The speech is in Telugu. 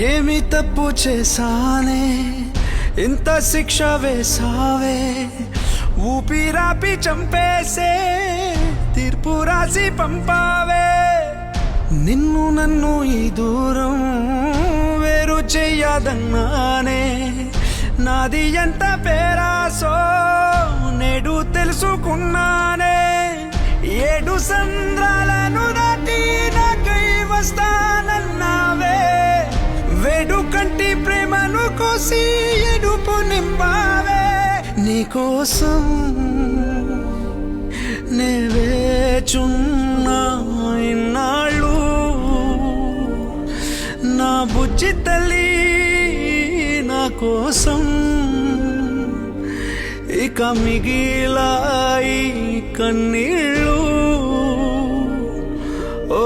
ఏమి తప్పు చేశానే ఇంత శిక్ష వేసావే ఊపిరాపి చంపేసే తీర్పు రాసి పంపావే నిన్ను నన్ను ఈ దూరం వేరు చెయ్యదన్నానే నాది ఎంత పేరాసో నేడు తెలుసుకున్నానే 7 సంద్రాలను దాటి నాకై వస్తానన్నావే వేడుకంటి ప్రేమను కోసి ఎడుపు నింపావే నీకోసం నే వేచున్నా ఇన్నాళ్ళు నా బుజ్జి తల్లి నా కోసం ఇక మిగిలాయి కన్నీళ్ళు ఓ